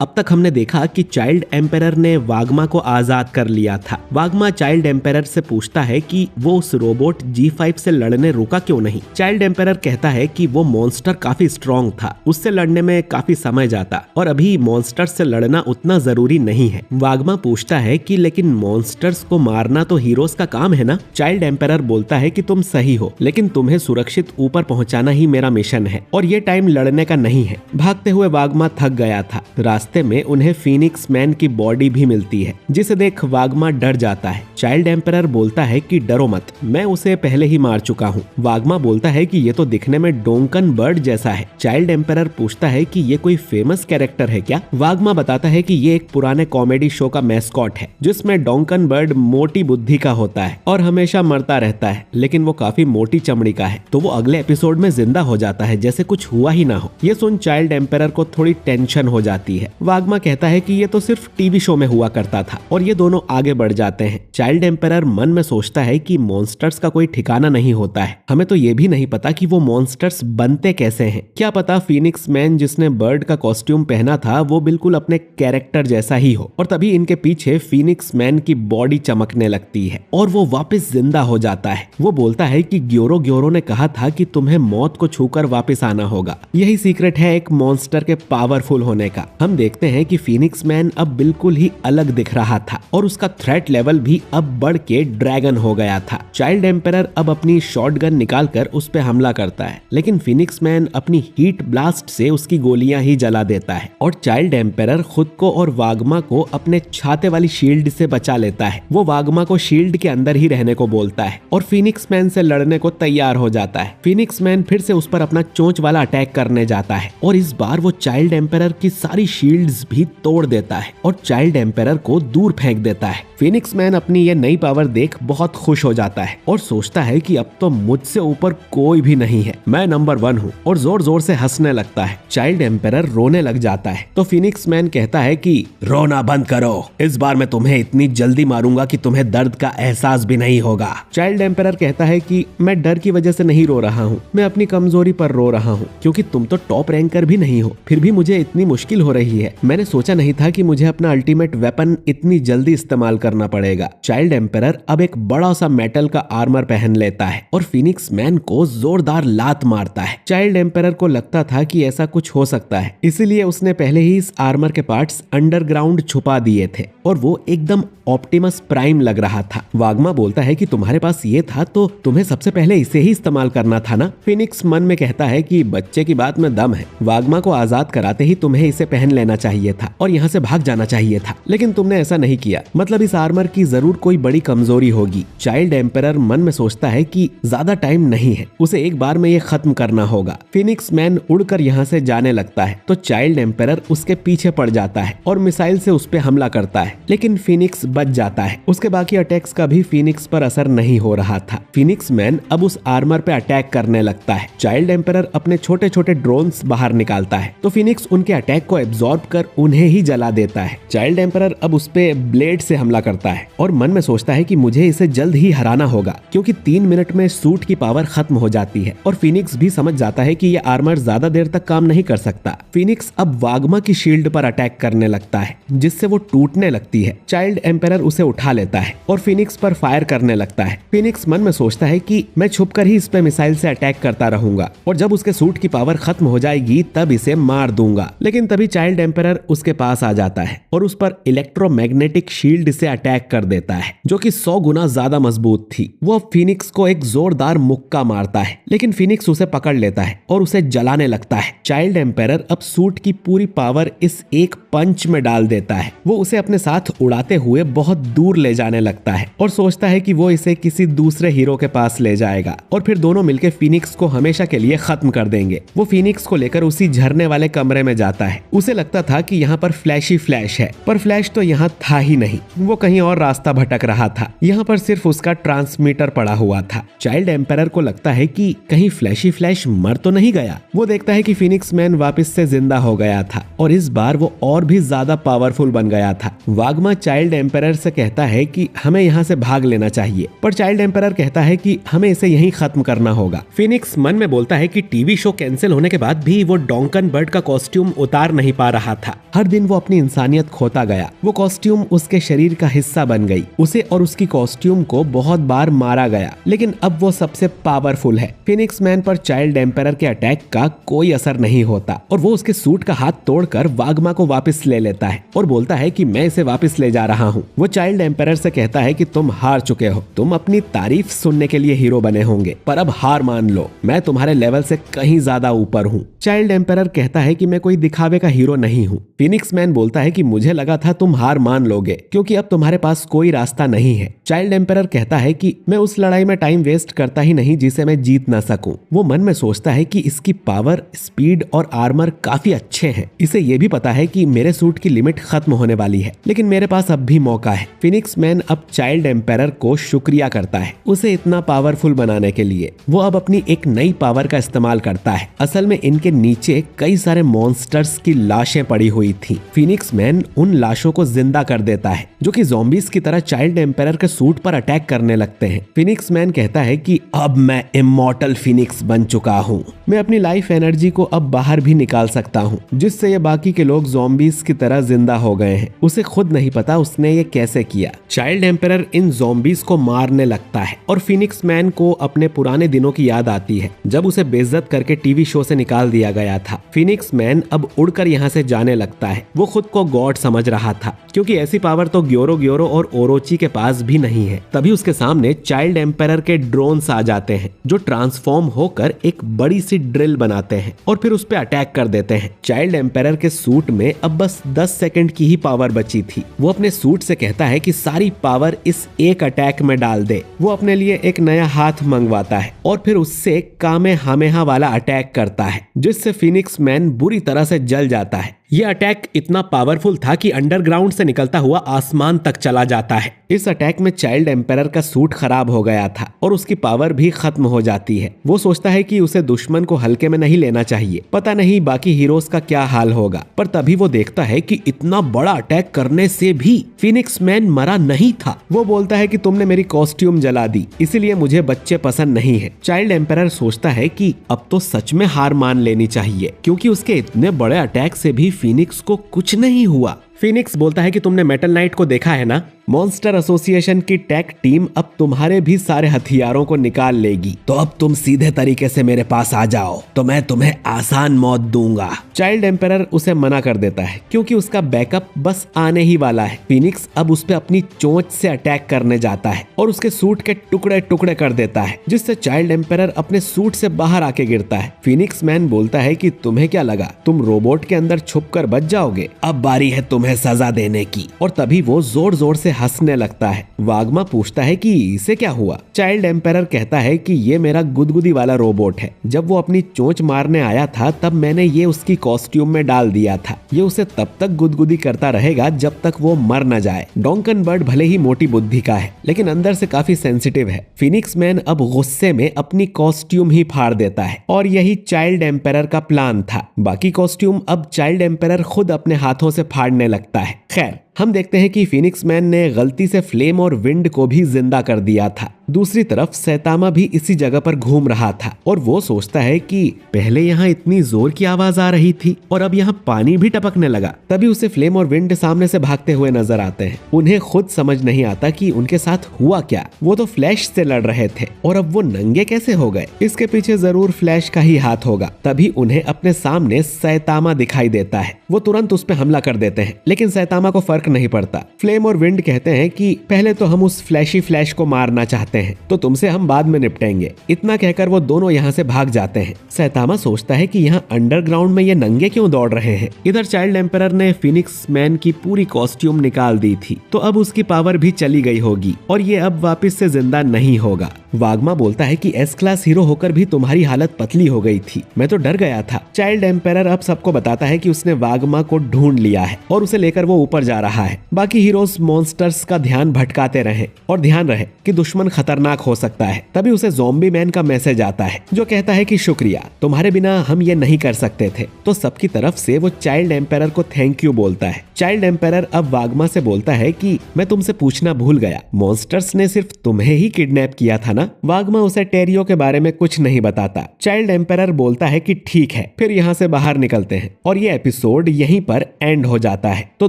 अब तक हमने देखा कि चाइल्ड एम्पेरर ने वागमा को आजाद कर लिया था। वागमा चाइल्ड एम्पेरर से पूछता है कि वो उस रोबोट G5 से लड़ने रुका क्यों नहीं। चाइल्ड एम्पेरर कहता है कि वो मॉन्स्टर काफी स्ट्रॉन्ग था, उससे लड़ने में काफी समय जाता और अभी मॉन्स्टर्स से लड़ना उतना जरूरी नहीं है। वागमा पूछता है कि लेकिन मॉन्स्टर्स को मारना तो हीरोज का काम है ना। चाइल्ड एम्पेरर बोलता है कि तुम सही हो, लेकिन तुम्हें सुरक्षित ऊपर पहुंचाना ही मेरा मिशन है और ये टाइम लड़ने का नहीं है। भागते हुए वागमा थक गया था। रास्ते में उन्हें फीनिक्स मैन की बॉडी भी मिलती है, जिसे देख वागमा डर जाता है। चाइल्ड एम्पेरर बोलता है कि डरो मत, मैं उसे पहले ही मार चुका हूँ। वागमा बोलता है कि ये तो दिखने में डोंकन बर्ड जैसा है। चाइल्ड एम्पेरर पूछता है कि ये कोई फेमस कैरेक्टर है क्या। वागमा बताता है कि ये एक पुराने कॉमेडी शो का मैस्कॉट है, जिसमें डोंकन बर्ड मोटी बुद्धि का होता है और हमेशा मरता रहता है, लेकिन वो काफी मोटी चमड़ी का है, तो वो अगले एपिसोड में जिंदा हो जाता है जैसे कुछ हुआ ही ना हो। ये सुन चाइल्ड एम्पेरर को थोड़ी टेंशन हो जाती है। वागमा कहता है कि ये तो सिर्फ टीवी शो में हुआ करता था और ये दोनों आगे बढ़ जाते हैं। चाइल्ड एम्पेरर मन में सोचता है कि मॉन्स्टर्स का कोई ठिकाना नहीं होता है, हमें तो ये भी नहीं पता कि वो मॉन्स्टर्स बनते कैसे हैं। क्या पता फीनिक्स मैन जिसने बर्ड का कॉस्ट्यूम पहना था वो बिल्कुल अपने कैरेक्टर जैसा ही हो। और तभी इनके पीछे फीनिक्स मैन की बॉडी चमकने लगती है और वो वापस जिंदा हो जाता है। वो बोलता है कि ग्योरो ने कहा था कि तुम्हें मौत को छूकर वापस आना होगा। यही सीक्रेट है एक मॉन्स्टर के पावरफुल होने का। हम देखते हैं कि फीनिक्स मैन अब बिल्कुल ही अलग दिख रहा था और उसका थ्रेट लेवल भी अब बढ़ के ड्रैगन हो गया था। चाइल्ड एम्पेरर अब अपनी शॉटगन निकालकर उस पे हमला करता है, लेकिन फीनिक्स मैन अपनी हीट ब्लास्ट से उसकी गोलियां ही जला देता है और चाइल्ड एम्पेरर खुद को और वागमा को अपने छाते वाली शील्ड से बचा लेता है। वो वागमा को शील्ड के अंदर ही रहने को बोलता है और फीनिक्स मैन से लड़ने को तैयार हो जाता है। फीनिक्स मैन फिर से उस पर अपना चोंच वाला अटैक करने जाता है और इस बार वो चाइल्ड एम्पेरर की सारी शील्ड्स भी तोड़ देता है और चाइल्ड एम्पेरर को दूर फेंक देता है। फीनिक्स मैन अपनी ये नई पावर देख बहुत खुश हो जाता है और सोचता है कि अब तो मुझसे ऊपर कोई भी नहीं है, मैं नंबर 1 हूँ, और जोर जोर से हंसने लगता है। चाइल्ड एम्पेरर रोने लग जाता है तो फीनिक्स मैन कहता है कि रोना बंद करो, इस बार मैं तुम्हें इतनी जल्दी मारूंगा कि तुम्हें दर्द का एहसास भी नहीं होगा। चाइल्ड एम्पेरर कहता है कि मैं डर की वजह से नहीं रो रहा हूँ, मैं अपनी कमजोरी पर रो रहा हूँ, क्योंकि तुम तो टॉप रैंकर भी नहीं हो, फिर भी मुझे इतनी मुश्किल हो रही है। मैंने सोचा नहीं था कि मुझे अपना अल्टीमेट वेपन इतनी जल्दी इस्तेमाल करना पड़ेगा। चाइल्ड एम्पेरर अब एक बड़ा सा मेटल का आर्मर पहन लेता है और फीनिक्स मैन को जोरदार लात मारता है। चाइल्ड एम्पेरर को लगता था कि ऐसा कुछ हो सकता है, इसीलिए उसने पहले ही इस आर्मर के पार्ट्स अंडरग्राउंड छुपा दिए थे और वो एकदम ऑप्टिमस प्राइम लग रहा था। वागमा बोलता है कि तुम्हारे पास ये था तो तुम्हें सबसे पहले इसे ही इस्तेमाल करना था ना। फीनिक्स मन में कहता है कि बच्चे की बात में दम है, वागमा को आजाद कराते ही तुम्हें इसे पहन लेना चाहिए था और यहाँ से भाग जाना चाहिए था, लेकिन तुमने ऐसा नहीं किया, मतलब इस आर्मर की जरूर कोई बड़ी कमजोरी होगी। चाइल्ड एम्पेरर मन में सोचता है कि ज्यादा टाइम नहीं है, उसे एक बार में ये खत्म करना होगा। फीनिक्स मैन उड़कर यहाँ से जाने लगता है तो चाइल्ड एम्पेरर उसके पीछे पड़ जाता है और मिसाइल से उस पे हमला करता है, लेकिन फीनिक्स बच जाता है। उसके बाकी अटैक्स का भी फीनिक्स पर असर नहीं हो रहा था। फीनिक्स मैन अब उस आर्मर पे अटैक करने लगता है। चाइल्ड एम्पेरर अपने छोटे छोटे ड्रोन्स बाहर निकालता है तो फीनिक्स उनके अटैक को एब्जॉर्ब कर उन्हें ही जला देता है। चाइल्ड एम्पेरर अब उस पे ब्लेड से हमला करता है और मन में सोचता है कि मुझे इसे जल्द ही हराना होगा, क्योंकि 3 मिनट में सूट की पावर खत्म हो जाती है और फीनिक्स भी समझ जाता है कि ये आर्मर ज्यादा देर तक काम नहीं कर सकता। फीनिक्स अब वागमा की शील्ड पर अटैक करने लगता है, जिससे वो टूटने लगती है। चाइल्ड एम्पेरर उसे उठा लेता है और फीनिक्स पर फायर करने लगता है। फीनिक्स मन में सोचता है कि मैं छुपकर ही इस पे मिसाइल से अटैक करता रहूंगा और जब उसके सूट की पावर खत्म हो जाएगी तब इसे मार दूंगा। लेकिन तभी चाइल्ड एम्पेरर उसके पास आ जाता है और उस पर इलेक्ट्रोमैग्नेटिक शील्ड से अटैक कर देता है, जो कि 100 गुना ज्यादा मजबूत थी। वो फीनिक्स को एक जोरदार मुक्का मारता है, लेकिन फीनिक्स उसे पकड़ लेता है और उसे जलाने लगता है। चाइल्ड एम्पेरर अब सूट की पूरी पावर इस एक पंच में डाल देता है। वो उसे अपने साथ उड़ाते हुए बहुत दूर ले जाने लगता है और सोचता है कि वो इसे किसी दूसरे हीरो के पास ले जाएगा और फिर दोनों मिलकर फीनिक्स को हमेशा के लिए खत्म कर देंगे। वो फीनिक्स को लेकर उसी झरने वाले कमरे में जाता है। उसे लगता था कि यहाँ पर फ्लैश ही फ्लैश है, पर फ्लैश तो यहाँ था ही नहीं, वो कहीं और रास्ता भटक रहा था। यहाँ पर सिर्फ उसका ट्रांसमीटर पड़ा हुआ था। चाइल्ड एम्पेरर को लगता है कि कहीं फ्लैशी फ्लैश मर तो नहीं गया। वो देखता है कि फीनिक्स मैन वापस से जिंदा हो गया था और इस बार वो और और भी ज्यादा पावरफुल बन गया था। वाग्मा चाइल्ड एम्परर से कहता है कि हमें यहाँ से भाग लेना चाहिए, पर चाइल्ड एम्परर कहता है कि हमें इसे यहीं खत्म करना होगा। फिनिक्स मन में बोलता है कि टीवी शो कैंसिल होने के बाद भी वो डॉन्कन बर्ड का कॉस्ट्यूम उतार नहीं पा रहा था। हर दिन वो अपनी इंसानियत खोता गया। वो कॉस्ट्यूम उसके शरीर का हिस्सा बन गई। उसे और उसकी कॉस्ट्यूम को बहुत बार मारा गया, लेकिन अब वो सबसे पावरफुल है। फिनिक्स मैन पर चाइल्ड एम्परर के अटैक का कोई असर नहीं होता और वो उसके सूट का हाथ तोड़कर वाग्मा को वापस ले लेता है और बोलता है कि मैं इसे वापस ले जा रहा हूँ। वो चाइल्ड एम्परर से कहता है कि तुम हार चुके हो, तुम अपनी तारीफ सुनने के लिए हीरो बने होंगे, पर अब हार मान लो, मैं तुम्हारे लेवल से कहीं ज्यादा ऊपर हूँ। चाइल्ड एम्परर कहता है कि मैं कोई दिखावे का हीरो नहीं हूँ। फिनिक्स मैन बोलता है कि मुझे लगा था तुम हार मान लोगे, क्योंकि अब तुम्हारे पास कोई रास्ता नहीं है। चाइल्ड एम्परर कहता है कि मैं उस लड़ाई में टाइम वेस्ट करता ही नहीं जिसे मैं जीत ना सकूं। वो मन में सोचता है कि इसकी पावर, स्पीड और आर्मर काफी अच्छे हैं। इसे ये भी पता है कि मेरे सूट की लिमिट खत्म होने वाली है, लेकिन मेरे पास अब भी मौका है। फिनिक्स मैन अब चाइल्ड एम्परर को शुक्रिया करता है उसे इतना पावरफुल बनाने के लिए। वो अब अपनी एक नई पावर का इस्तेमाल करता है। असल में इनके नीचे कई सारे मॉन्स्टर्स की लाशें पड़ी हुई थी। फिनिक्स मैन उन लाशों को जिंदा कर देता है, जो कि ज़ॉम्बीज की तरह चाइल्ड एम्परर के सूट पर अटैक करने लगते हैं। फिनिक्स मैन कहता है कि अब मैं इमॉर्टल फिनिक्स बन चुका हूँ। मैं अपनी लाइफ एनर्जी को अब बाहर भी निकाल सकता हूँ, जिससे ये बाकी के लोग ज़ॉम्बीज की तरह जिंदा हो गए हैं। उसे खुद नहीं पता उसने ये कैसे किया। चाइल्ड एम्परर इन ज़ॉम्बीज को मारने लगता है और फिनिक्स मैन को अपने पुराने दिनों की याद आती है, जब उसे बेइज्जत करके टीवी शो से निकाल दिया गया था। फिनिक्स मैन अब उड़कर यहाँ से जाने लगता है। वो खुद को गॉड समझ रहा था, क्योंकि ऐसी पावर तो ग्योरो और ओरोची के पास भी नहीं है। तभी उसके सामने चाइल्ड एम्परर के ड्रोन्स आ जाते हैं, जो ट्रांसफॉर्म होकर एक बड़ी सी ड्रिल बनाते हैं और फिर उस पर अटैक कर देते हैं। चाइल्ड एम्परर के सूट में अब बस 10 सेकंड की ही पावर बची थी। वो अपने सूट से कहता है कि सारी पावर इस एक अटैक में डाल दे। वो अपने लिए एक नया हाथ मंगवाता है और फिर उससे कामेहामेहा वाला अटैक करता है, जिससे फिनिक्स मैन बुरी तरह से जल जाता है। यह अटैक इतना पावरफुल था कि अंडरग्राउंड से निकलता हुआ आसमान तक चला जाता है। इस अटैक में चाइल्ड एम्परर का सूट खराब हो गया था और उसकी पावर भी खत्म हो जाती है। वो सोचता है कि उसे दुश्मन को हल्के में नहीं लेना चाहिए। पता नहीं बाकी हीरोज का क्या हाल होगा, पर तभी वो देखता है कि इतना बड़ा अटैक करने से भी फिनिक्स मैन मरा नहीं था। वो बोलता है कि तुमने मेरी कॉस्ट्यूम जला दी, इसीलिए मुझे बच्चे पसंद नहीं है। चाइल्ड एम्परर सोचता है कि अब तो सच में हार मान लेनी चाहिए, क्योंकि उसके इतने बड़े अटैक से भी फिनिक्स को कुछ नहीं हुआ। फिनिक्स बोलता है कि तुमने मेटल नाइट को देखा है ना, मॉन्स्टर एसोसिएशन की टेक टीम अब तुम्हारे भी सारे हथियारों को निकाल लेगी, तो अब तुम सीधे तरीके से मेरे पास आ जाओ तो मैं तुम्हें आसान मौत दूंगा। चाइल्ड एम्परर उसे मना कर देता है, क्योंकि उसका बैकअप बस आने ही वाला है। फिनिक्स अब उस पे अपनी चोंच से अटैक करने जाता है और उसके सूट के टुकड़े टुकड़े कर देता है, जिससे चाइल्ड एम्परर अपने सूट से बाहर आके गिरता है। फिनिक्स मैन बोलता है कि तुम्हें क्या लगा, तुम रोबोट के अंदर छुप कर बच जाओगे, अब बारी है तुम्हें सजा देने की। और तभी वो जोर जोर से हंसने लगता है। वाग्मा पूछता है कि इसे क्या हुआ। चाइल्ड एम्परर कहता है कि ये मेरा गुदगुदी वाला रोबोट है। जब वो अपनी चोंच मारने आया था तब मैंने ये उसकी कॉस्ट्यूम में डाल दिया था। ये उसे तब तक गुदगुदी करता रहेगा जब तक वो मर न जाए। डॉन्कन बर्ड भले ही मोटी बुद्धि का है, लेकिन अंदर से काफी सेंसिटिव है। फिनिक्स मैन अब गुस्से में अपनी कॉस्ट्यूम ही फाड़ देता है और यही चाइल्ड एम्परर का प्लान था। बाकी कॉस्ट्यूम अब चाइल्ड एम्परर खुद अपने हाथों से फाड़ने लगता है। खैर, हम देखते हैं कि फिनिक्स मैन ने गलती से फ्लेम और विंड को भी जिंदा कर दिया था। दूसरी तरफ सैतामा भी इसी जगह पर घूम रहा था और वो सोचता है कि पहले यहाँ इतनी जोर की आवाज आ रही थी और अब यहाँ पानी भी टपकने लगा। तभी उसे फ्लेम और विंड सामने से भागते हुए नजर आते हैं। उन्हें खुद समझ नहीं आता कि उनके साथ हुआ क्या। वो तो फ्लैश से लड़ रहे थे और अब वो नंगे कैसे हो गए। इसके पीछे जरूर फ्लैश का ही हाथ होगा। तभी उन्हें अपने सामने सैतामा दिखाई देता है। वो तुरंत उस पर हमला कर देते हैं, लेकिन सैतामा को फर्क नहीं पड़ता। फ्लेम और विंड कहते हैं कि पहले तो हम उस फ्लैशी फ्लैश को मारना चाहते हैं, तो तुमसे हम बाद में निपटेंगे। इतना कहकर वो दोनों यहाँ से भाग जाते हैं। सैतामा सोचता है कि यहाँ अंडरग्राउंड में ये नंगे क्यों दौड़ रहे हैं। इधर चाइल्ड एम्परर ने फिनिक्स मैन की पूरी कॉस्ट्यूम निकाल दी थी, तो अब उसकी पावर भी चली गई होगी और ये अब वापस से जिंदा नहीं होगा। वागमा बोलता है कि एस क्लास हीरो होकर भी तुम्हारी हालत पतली हो गई थी, मैं तो डर गया था। चाइल्ड एम्पेरर अब सबको बताता है कि उसने वागमा को ढूंढ लिया है और उसे लेकर वो ऊपर जा रहा है। बाकी हीरोज मॉन्स्टर्स का ध्यान भटकाते रहे और ध्यान रहे कि दुश्मन खतरनाक हो सकता है। तभी उसे ज़ॉम्बी मैन का मैसेज आता है जो कहता है कि शुक्रिया, तुम्हारे बिना हम ये नहीं कर सकते थे। तो सबकी तरफ से वो चाइल्ड एम्पेरर को थैंक यू बोलता है। चाइल्ड एम्पेरर अब वागमा से बोलता है कि मैं तुमसे पूछना भूल गया, मॉन्स्टर्स ने सिर्फ तुम्हें ही किडनैप किया था ना? वागमा उसे टेरियो के बारे में कुछ नहीं बताता। चाइल्ड एम्पेरर बोलता है कि ठीक है, फिर यहाँ से बाहर निकलते हैं और ये एपिसोड यहीं पर एंड हो जाता है। तो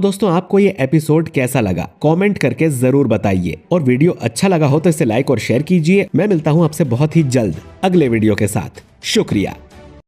दोस्तों, आपको ये एपिसोड कैसा लगा कमेंट करके जरूर बताइए, और वीडियो अच्छा लगा हो तो इसे लाइक और शेयर कीजिए। मैं मिलता हूँ आपसे बहुत ही जल्द अगले वीडियो के साथ। शुक्रिया।